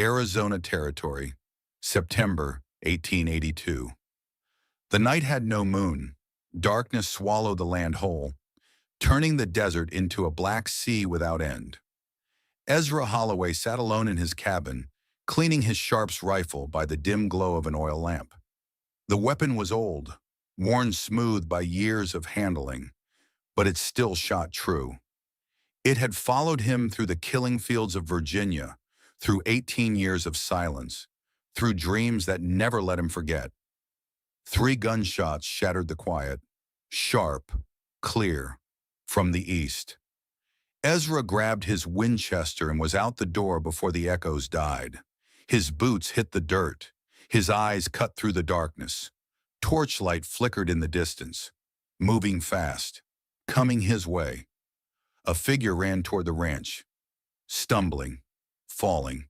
Arizona Territory, September 1882. The night had no moon. Darkness swallowed the land whole, turning the desert into a black sea without end. Ezra Holloway sat alone in his cabin, cleaning his Sharps rifle by the dim glow of an oil lamp. The weapon was old, worn smooth by years of handling, but it still shot true. It had followed him through the killing fields of Virginia, through 18 years of silence, through dreams that never let him forget. 3 gunshots shattered the quiet, sharp, clear, from the east. Ezra grabbed his Winchester and was out the door before the echoes died. His boots hit the dirt. His eyes cut through the darkness. Torchlight flickered in the distance, moving fast, coming his way. A figure ran toward the ranch, stumbling, falling,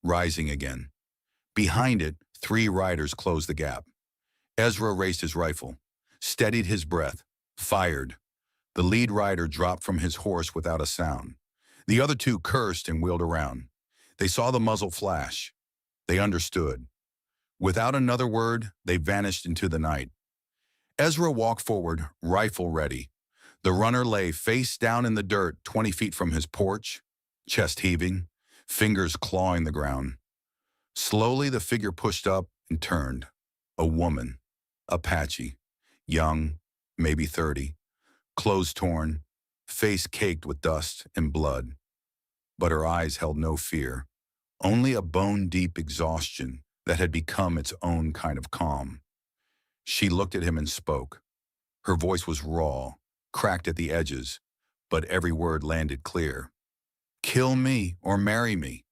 rising again. Behind it, 3 riders closed the gap. Ezra raised his rifle, steadied his breath, fired. The lead rider dropped from his horse without a sound. The other 2 cursed and wheeled around. They saw the muzzle flash. They understood. Without another word, they vanished into the night. Ezra walked forward, rifle ready. The runner lay face down in the dirt 20 feet from his porch, chest heaving, fingers clawing the ground. Slowly the figure pushed up and turned. A woman, Apache, young, maybe 30. Clothes torn, face caked with dust and blood. But her eyes held no fear, only a bone-deep exhaustion that had become its own kind of calm. She looked at him and spoke. Her voice was raw, cracked at the edges, but every word landed clear. "Kill me or marry me.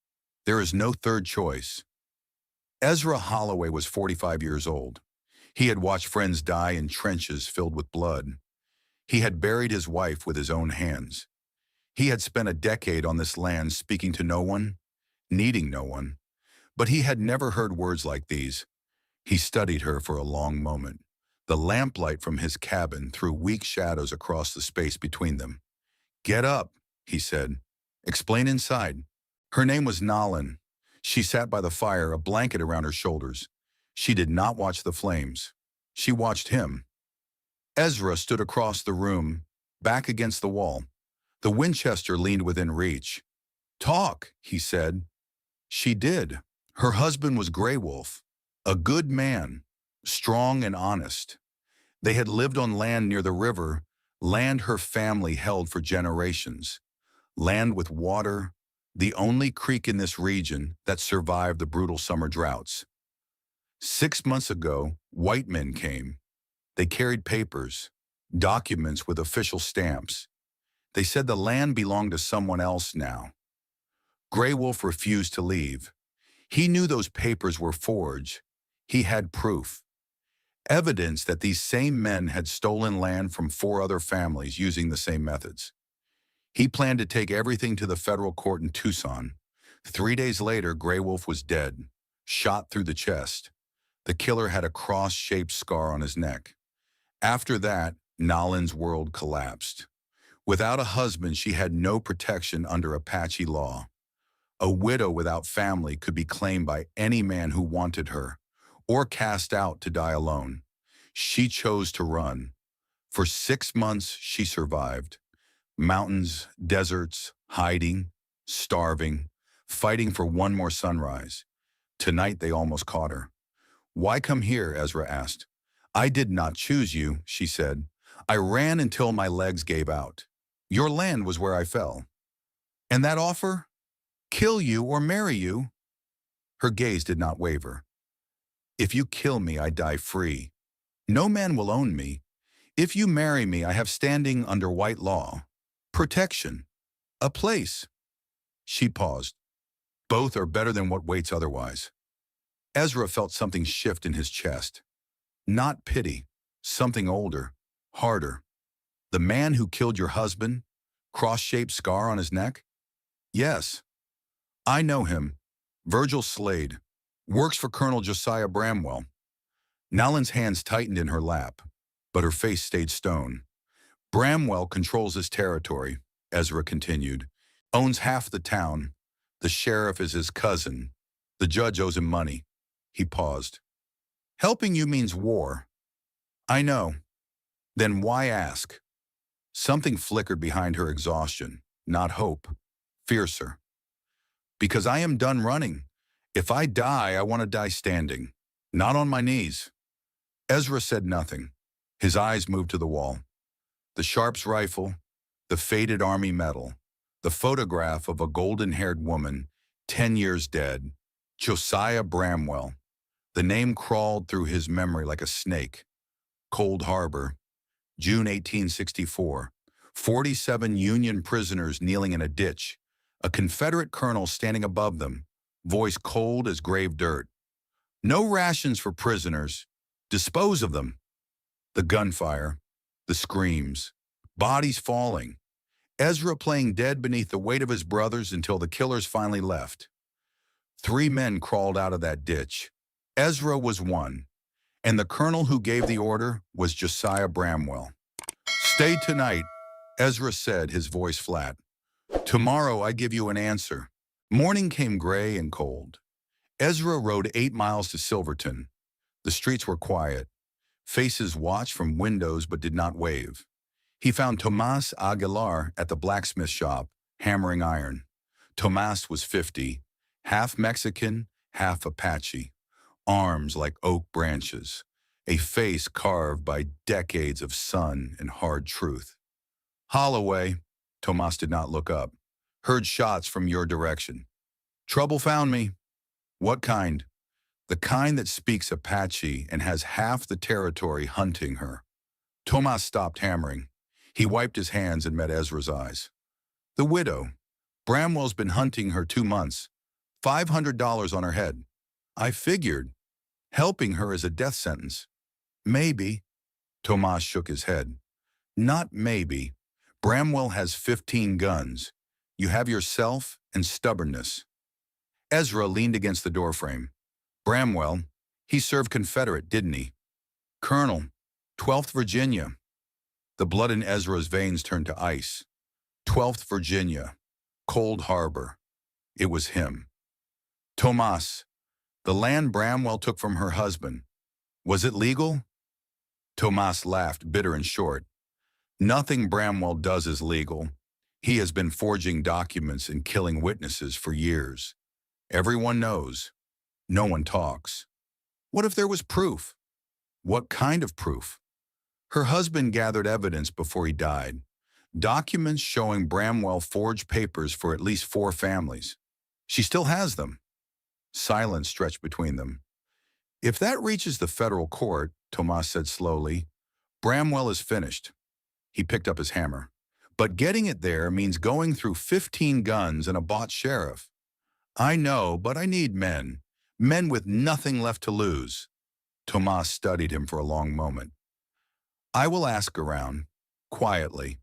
There is no third choice." Ezra Holloway was 45 years old. He had watched friends die in trenches filled with blood. He had buried his wife with his own hands. He had spent a decade on this land speaking to no one, needing no one. But he had never heard words like these. He studied her for a long moment. The lamplight from his cabin threw weak shadows across the space between them. "Get up," he said. "Explain inside." Her name was Nolan. She sat by the fire, a blanket around her shoulders. She did not watch the flames. She watched him. Ezra stood across the room, back against the wall. The Winchester leaned within reach. "Talk," he said. She did. Her husband was Grey Wolf, a good man, strong and honest. They had lived on land near the river, land her family held for generations. Land with water, the only creek in this region that survived the brutal summer droughts. 6 months ago, white men came. They carried papers, documents with official stamps. They said the land belonged to someone else now. Grey Wolf refused to leave. He knew those papers were forged. He had proof. Evidence that these same men had stolen land from 4 other families using the same methods. He planned to take everything to the federal court in Tucson. 3 days later, Grey Wolf was dead, shot through the chest. The killer had a cross-shaped scar on his neck. After that, Nolan's world collapsed. Without a husband, she had no protection under Apache law. A widow without family could be claimed by any man who wanted her, or cast out to die alone. She chose to run. For 6 months, she survived. Mountains, deserts, hiding, starving, fighting for one more sunrise. Tonight, they almost caught her. "Why come here?" Ezra asked. "I did not choose you," she said. "I ran until my legs gave out. Your land was where I fell." "And that offer? Kill you or marry you?" Her gaze did not waver. "If you kill me, I die free. No man will own me. If you marry me, I have standing under white law. Protection. A place." She paused. "Both are better than what waits otherwise." Ezra felt something shift in his chest. Not pity, something older, harder. "The man who killed your husband? Cross-shaped scar on his neck?" "Yes. I know him. Virgil Slade. Works for Colonel Josiah Bramwell." Nolan's hands tightened in her lap, but her face stayed stone. "Bramwell controls this territory," Ezra continued. "Owns half the town. The sheriff is his cousin, The judge owes him money. He paused. Helping you means war. I know. Then why ask? Something flickered behind her exhaustion, not hope, fiercer. Because I am done running. If I die, I want to die standing, not on my knees. Ezra said nothing. His eyes moved to the wall. The Sharps rifle, the faded army medal, the photograph of a golden-haired woman, 10 years dead, Josiah Bramwell. The name crawled through his memory like a snake. Cold Harbor, June 1864. 47 Union prisoners kneeling in a ditch. A Confederate colonel standing above them, voice cold as grave dirt. No rations for prisoners. Dispose of them. The gunfire, the screams, bodies falling. Ezra playing dead beneath the weight of his brothers until the killers finally left. 3 men crawled out of that ditch. Ezra was one, and the colonel who gave the order was Josiah Bramwell. Stay tonight, Ezra said, his voice flat. Tomorrow I give you an answer. Morning came gray and cold. Ezra rode 8 miles to Silverton. The streets were quiet. Faces watched from windows but did not wave. He found Tomas Aguilar at the blacksmith shop, hammering iron. Tomas was 50, half Mexican, half Apache. Arms like oak branches, a face carved by decades of sun and hard truth. Holloway, Tomas did not look up. Heard shots from your direction. Trouble found me. What kind? The kind that speaks Apache and has half the territory hunting her. Tomas stopped hammering. He wiped his hands and met Ezra's eyes. The widow. Bramwell's been hunting her 2 months. $500 on her head. I figured. Helping her is a death sentence. Maybe. Tomas shook his head. Not maybe. Bramwell has 15 guns. You have yourself and stubbornness. Ezra leaned against the doorframe. Bramwell, he served Confederate, didn't he? Colonel, 12th Virginia. The blood in Ezra's veins turned to ice. 12th Virginia. Cold Harbor. It was him. Tomas, the land Bramwell took from her husband. Was it legal? Tomas laughed, bitter and short. Nothing Bramwell does is legal. He has been forging documents and killing witnesses for years. Everyone knows. No one talks. What if there was proof? What kind of proof? Her husband gathered evidence before he died. Documents showing Bramwell forged papers for at least 4 families. She still has them. Silence stretched between them. If that reaches the federal court, Tomas said slowly, Bramwell is finished. He picked up his hammer. But getting it there means going through 15 guns and a bought sheriff. I know, but I need men. Men with nothing left to lose. Tomas studied him for a long moment. I will ask around, quietly.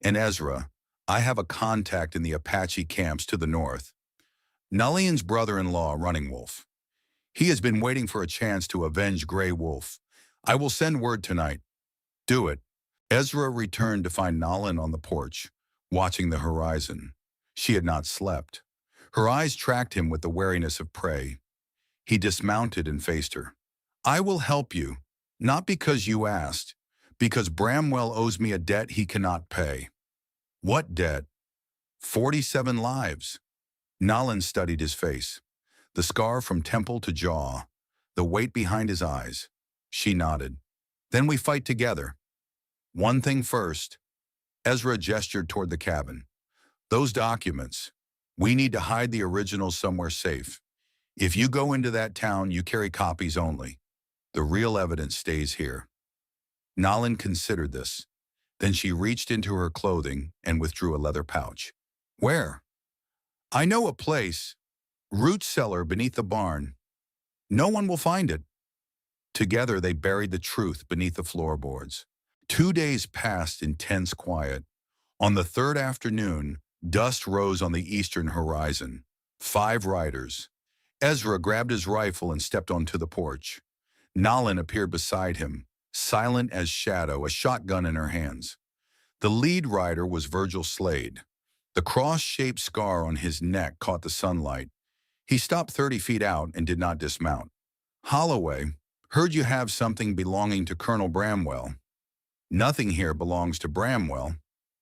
And Ezra, I have a contact in the Apache camps to the north. Nullian's brother-in-law, Running Wolf. He has been waiting for a chance to avenge Grey Wolf. I will send word tonight. Do it. Ezra returned to find Nullian on the porch, watching the horizon. She had not slept. Her eyes tracked him with the wariness of prey. He dismounted and faced her. I will help you, not because you asked, because Bramwell owes me a debt he cannot pay. What debt? 47 lives. Nullian studied his face. The scar from temple to jaw, the weight behind his eyes. She nodded. Then we fight together. One thing first. Ezra gestured toward the cabin. Those documents. We need to hide the originals somewhere safe. If you go into that town, you carry copies only. The real evidence stays here. Nullian considered this. Then she reached into her clothing and withdrew a leather pouch. Where? I know a place. Root cellar beneath the barn. No one will find it. Together they buried the truth beneath the floorboards. 2 days passed in tense quiet. On the 3rd afternoon, dust rose on the eastern horizon. 5 riders. Ezra grabbed his rifle and stepped onto the porch. Nullian appeared beside him, silent as shadow, a shotgun in her hands. The lead rider was Virgil Slade. The cross-shaped scar on his neck caught the sunlight. He stopped 30 feet out and did not dismount. "Holloway, heard you have something belonging to Colonel Bramwell." "Nothing here belongs to Bramwell."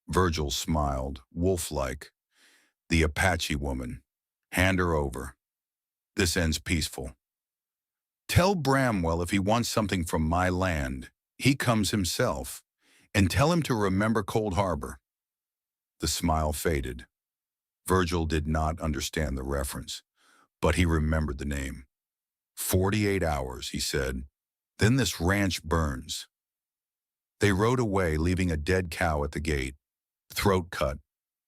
Virgil smiled, wolf-like. "The Apache woman. Hand her over. This ends peaceful. Tell Bramwell if he wants something from my land, he comes himself, and tell him to remember Cold Harbor." The smile faded. Virgil did not understand the reference, but he remembered the name. 48 hours, he said. Then this ranch burns. They rode away, leaving a dead cow at the gate. Throat cut.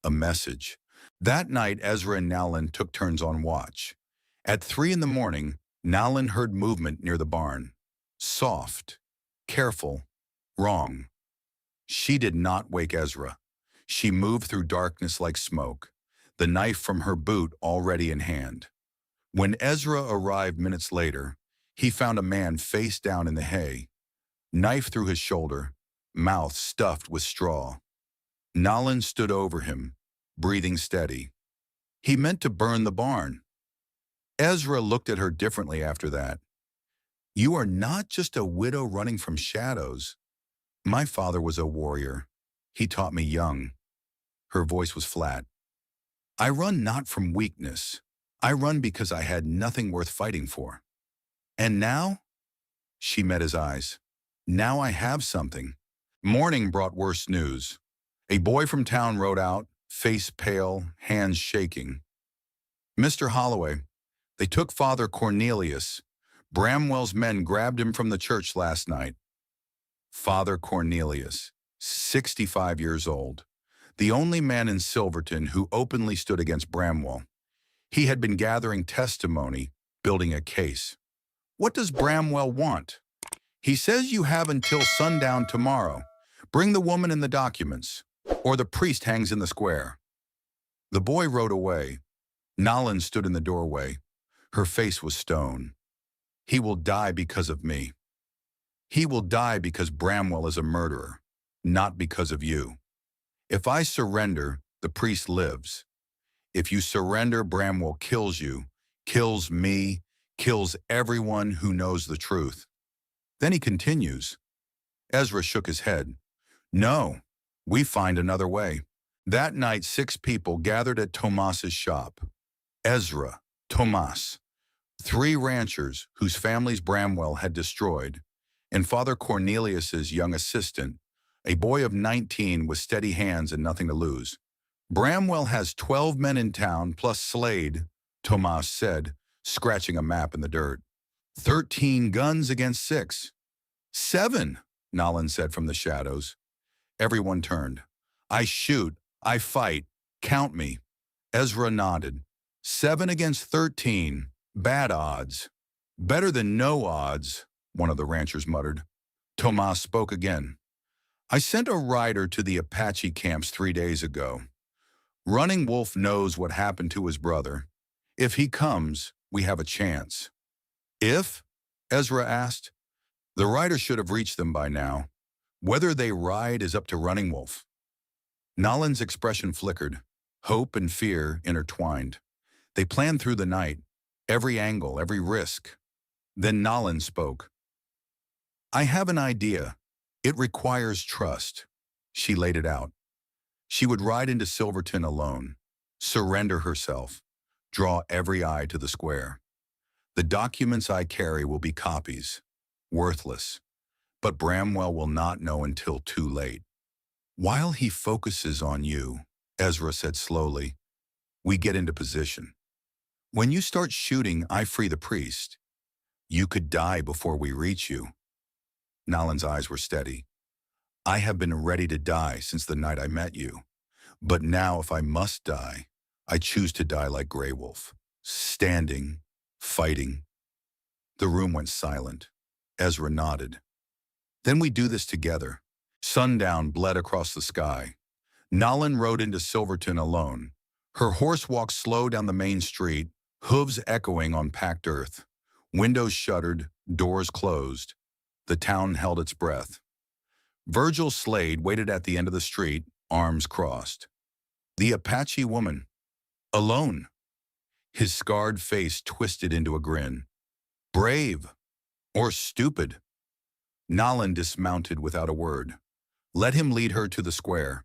A message. That night, Ezra and Nowlin took turns on watch. At 3 in the morning, Nowlin heard movement near the barn. Soft. Careful. Wrong. She did not wake Ezra. She moved through darkness like smoke, the knife from her boot already in hand. When Ezra arrived minutes later, he found a man face down in the hay, knife through his shoulder, mouth stuffed with straw. Nowlin stood over him, breathing steady. He meant to burn the barn. Ezra looked at her differently after that. "You are not just a widow running from shadows. My father was a warrior. He taught me young." Her voice was flat. "I run not from weakness. I run because I had nothing worth fighting for. And now?" She met his eyes. "Now I have something." Morning brought worse news. A boy from town rode out, face pale, hands shaking. "Mr. Holloway, they took Father Cornelius. Bramwell's men grabbed him from the church last night." Father Cornelius, 65 years old, the only man in Silverton who openly stood against Bramwell. He had been gathering testimony, building a case. "What does Bramwell want?" "He says you have until sundown tomorrow. Bring the woman and the documents, or the priest hangs in the square." The boy rode away. Nowlin stood in the doorway. Her face was stone. "He will die because of me. He will die because Bramwell is a murderer, not because of you. If I surrender, the priest lives. If you surrender, Bramwell kills you, kills me, kills everyone who knows the truth." Then he continues. Ezra shook his head. "No, we find another way." That night, 6 people gathered at Tomas's shop. Ezra, Tomas, 3 ranchers whose families Bramwell had destroyed, and Father Cornelius's young assistant, a boy of 19 with steady hands and nothing to lose. "Bramwell has 12 men in town plus Slade," Tomas said, scratching a map in the dirt. 13 guns against 6. 7, Nowlin said from the shadows. Everyone turned. "I shoot. I fight. Count me." Ezra nodded. 7 against 13. Bad odds. "Better than no odds," one of the ranchers muttered. Tomas spoke again. "I sent a rider to the Apache camps 3 days ago. Running Wolf knows what happened to his brother. If he comes, we have a chance." "If?" Ezra asked. "The rider should have reached them by now. Whether they ride is up to Running Wolf." Nowlin's expression flickered. Hope and fear intertwined. They planned through the night, every angle, every risk. Then Nowlin spoke. "I have an idea. It requires trust." She laid it out. She would ride into Silverton alone, surrender herself, draw every eye to the square. "The documents I carry will be copies, worthless, but Bramwell will not know until too late. While he focuses on you," Ezra said slowly, "we get into position. When you start shooting, I free the priest. You could die before we reach you." Nowlin's eyes were steady. "I have been ready to die since the night I met you. But now if I must die, I choose to die like Grey Wolf, standing, fighting." The room went silent. Ezra nodded. "Then we do this together." Sundown bled across the sky. Nowlin rode into Silverton alone. Her horse walked slow down the main street, hooves echoing on packed earth. Windows shuttered, doors closed. The town held its breath. Virgil Slade waited at the end of the street, arms crossed. The Apache woman. Alone. His scarred face twisted into a grin. Brave or stupid? Nalin dismounted without a word. Let him lead her to the square.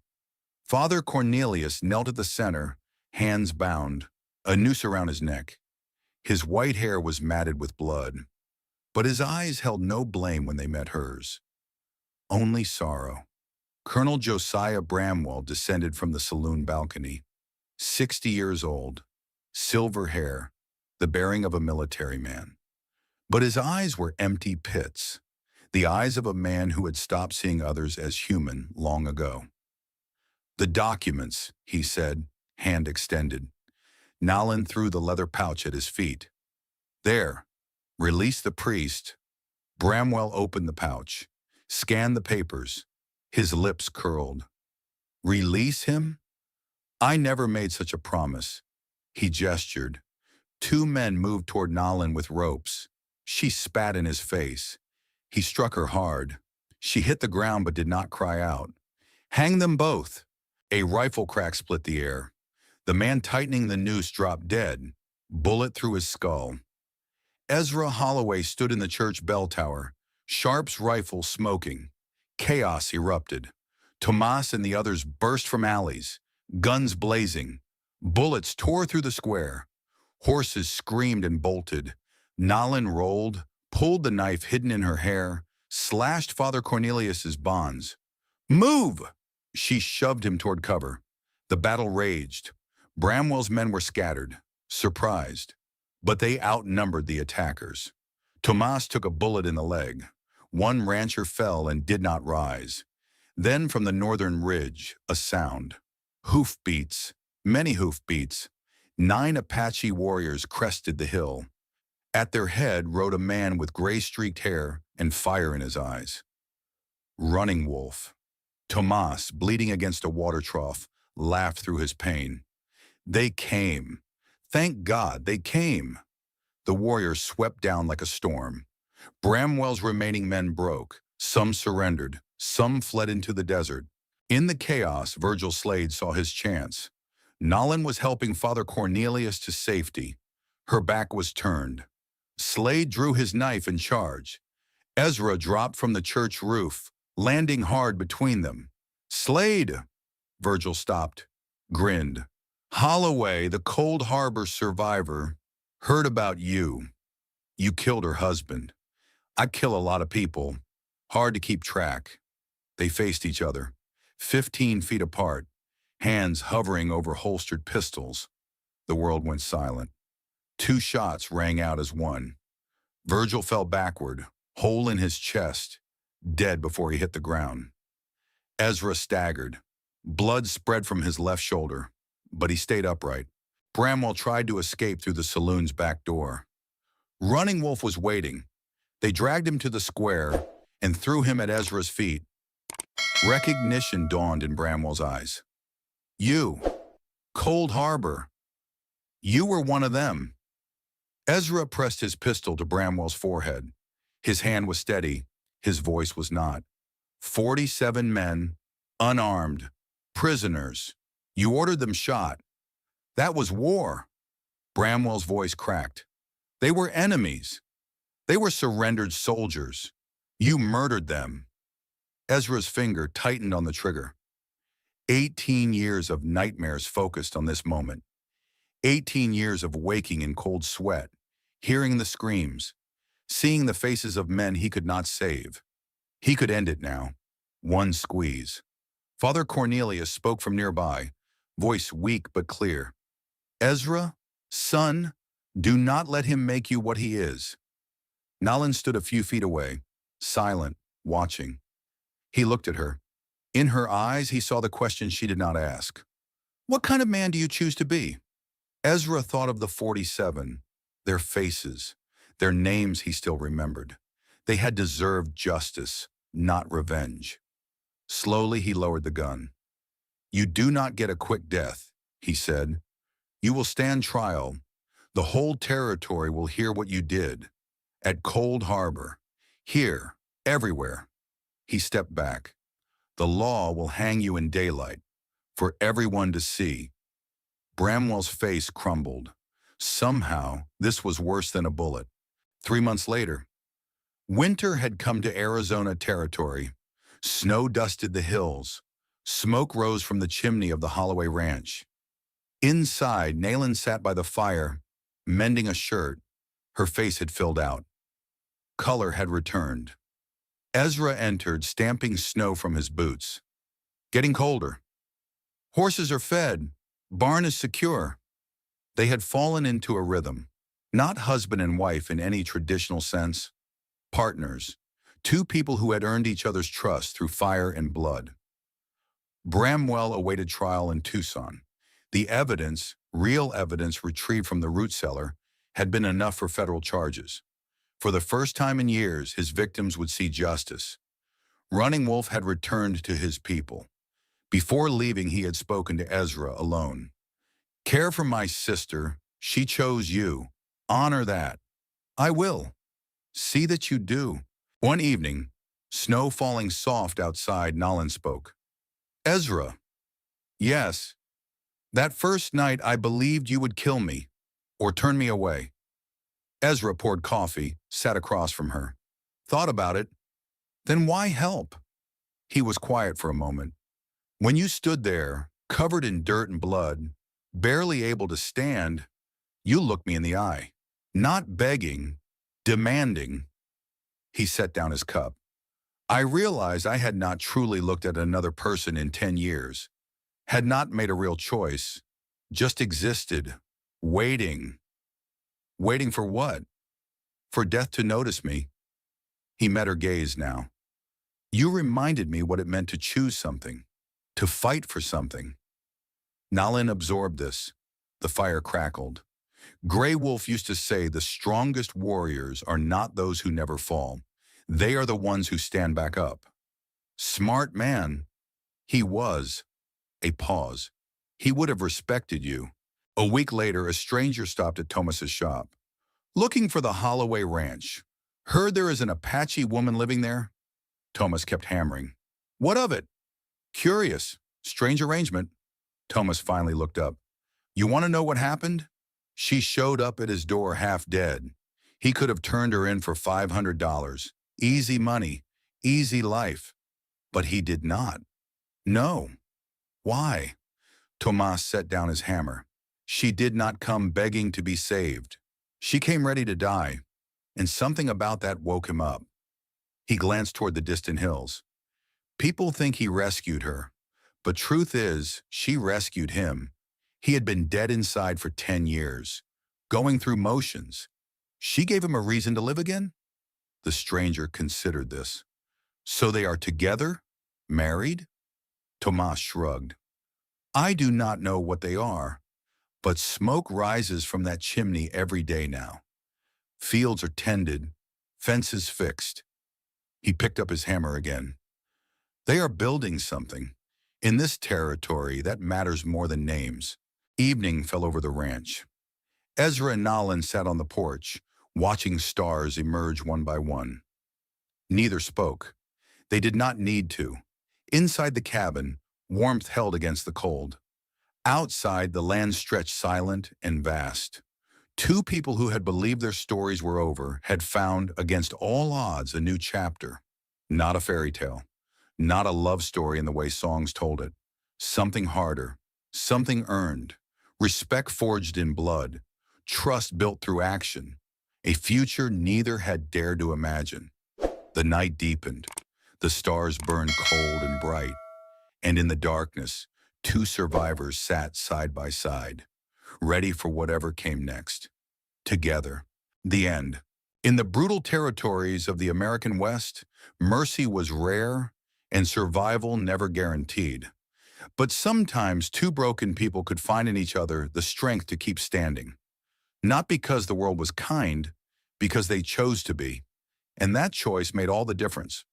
Father Cornelius knelt at the center, hands bound, a noose around his neck. His white hair was matted with blood, but his eyes held no blame when they met hers. Only sorrow. Colonel Josiah Bramwell descended from the saloon balcony, 60 years old, silver hair, the bearing of a military man. But his eyes were empty pits, the eyes of a man who had stopped seeing others as human long ago. The documents, he said, hand extended. Nalin threw the leather pouch at his feet. There, release the priest. Bramwell opened the pouch, scanned the papers. His lips curled. Release him? I never made such a promise. He gestured. 2 men moved toward Nalin with ropes. She spat in his face. He struck her hard. She hit the ground but did not cry out. Hang them both. A rifle crack split the air. The man tightening the noose dropped dead, bullet through his skull. Ezra Holloway stood in the church bell tower, Sharp's rifle smoking. Chaos erupted. Tomas and the others burst from alleys, guns blazing. Bullets tore through the square. Horses screamed and bolted. Nalin rolled, pulled the knife hidden in her hair, slashed Father Cornelius's bonds. Move! She shoved him toward cover. The battle raged. Bramwell's men were scattered, surprised, but they outnumbered the attackers. Tomas took a bullet in the leg. 1 rancher fell and did not rise. Then from the northern ridge, a sound. Hoofbeats, many hoofbeats. 9 Apache warriors crested the hill. At their head rode a man with gray-streaked hair and fire in his eyes. Running Wolf. Tomas, bleeding against a water trough, laughed through his pain. They came. Thank God, they came. The warriors swept down like a storm. Bramwell's remaining men broke. Some surrendered. Some fled into the desert. In the chaos, Virgil Slade saw his chance. Nalin was helping Father Cornelius to safety. Her back was turned. Slade drew his knife and charged. Ezra dropped from the church roof, landing hard between them. Slade! Virgil stopped, grinned. Holloway, the Cold Harbor survivor, heard about you. You killed her husband. I kill a lot of people. Hard to keep track. They faced each other, 15 feet apart, hands hovering over holstered pistols. The world went silent. 2 shots rang out as one. Virgil fell backward, hole in his chest, dead before he hit the ground. Ezra staggered. Blood spread from his left shoulder, but he stayed upright. Bramwell tried to escape through the saloon's back door. Running Wolf was waiting. They dragged him to the square and threw him at Ezra's feet. Recognition dawned in Bramwell's eyes. You, Cold Harbor. You were one of them. Ezra pressed his pistol to Bramwell's forehead. His hand was steady. His voice was not. 47 men, unarmed, prisoners. You ordered them shot. That was war. Bramwell's voice cracked. They were enemies. They were surrendered soldiers. You murdered them. Ezra's finger tightened on the trigger. 18 years of nightmares focused on this moment. 18 years of waking in cold sweat, hearing the screams, seeing the faces of men he could not save. He could end it now. One squeeze. Father Cornelius spoke from nearby, voice weak but clear. Ezra, son, do not let him make you what he is. Nalin stood a few feet away, silent, watching. He looked at her. In her eyes, he saw the question she did not ask. What kind of man do you choose to be? Ezra thought of the 47, their faces, their names he still remembered. They had deserved justice, not revenge. Slowly, he lowered the gun. You do not get a quick death, he said. You will stand trial. The whole territory will hear what you did. At Cold Harbor. Here, everywhere. He stepped back. The law will hang you in daylight, for everyone to see. Bramwell's face crumbled. Somehow, this was worse than a bullet. 3 months later, winter had come to Arizona territory. Snow dusted the hills. Smoke rose from the chimney of the Holloway Ranch. Inside, Nayland sat by the fire, mending a shirt. Her face had filled out. Color had returned. Ezra entered, stamping snow from his boots. Getting colder. Horses are fed. Barn is secure. They had fallen into a rhythm. Not husband and wife in any traditional sense. Partners. Two people who had earned each other's trust through fire and blood. Bramwell awaited trial in Tucson. The evidence, real evidence retrieved from the root cellar, had been enough for federal charges. For the first time in years, his victims would see justice. Running Wolf had returned to his people. Before leaving, he had spoken to Ezra alone. Care for my sister. She chose you. Honor that. I will. See that you do. One evening, snow falling soft outside, Nayland spoke. Ezra. Yes. That first night I believed you would kill me or turn me away. Ezra poured coffee, sat across from her. Thought about it. Then why help? He was quiet for a moment. When you stood there, covered in dirt and blood, barely able to stand, you looked me in the eye. Not begging, demanding. He set down his cup. I realized I had not truly looked at another person in 10 years, had not made a real choice, just existed, waiting. Waiting for what? For death to notice me. He met her gaze now. You reminded me what it meant to choose something, to fight for something. Nayland absorbed this. The fire crackled. Grey Wolf used to say the strongest warriors are not those who never fall. They are the ones who stand back up. Smart man. He was. A pause. He would have respected you. A week later, a stranger stopped at Thomas's shop. Looking for the Holloway Ranch. Heard there is an Apache woman living there? Thomas kept hammering. What of it? Curious. Strange arrangement. Thomas finally looked up. You want to know what happened? She showed up at his door half dead. He could have turned her in for $500. Easy money, easy life. But he did not. No. Why? Thomas set down his hammer. She did not come begging to be saved. She came ready to die, and something about that woke him up. He glanced toward the distant hills. People think he rescued her, but truth is, she rescued him. He had been dead inside for 10 years, going through motions. She gave him a reason to live again? The stranger considered this. So they are together? Married? Thomas shrugged. I do not know what they are, but smoke rises from that chimney every day now. Fields are tended, fences fixed. He picked up his hammer again. They are building something. In this territory, that matters more than names. Evening fell over the ranch. Ezra and Nayland sat on the porch, watching stars emerge one by one. Neither spoke. They did not need to. Inside the cabin, warmth held against the cold. Outside, the land stretched silent and vast. Two people who had believed their stories were over had found, against all odds, a new chapter. Not a fairy tale. Not a love story in the way songs told it. Something harder. Something earned. Respect forged in blood. Trust built through action. A future neither had dared to imagine. The night deepened. The stars burned cold and bright. And in the darkness, two survivors sat side by side, ready for whatever came next. Together. The end. In the brutal territories of the American West, mercy was rare and survival never guaranteed. But sometimes two broken people could find in each other the strength to keep standing. Not because the world was kind, because they chose to be. And that choice made all the difference.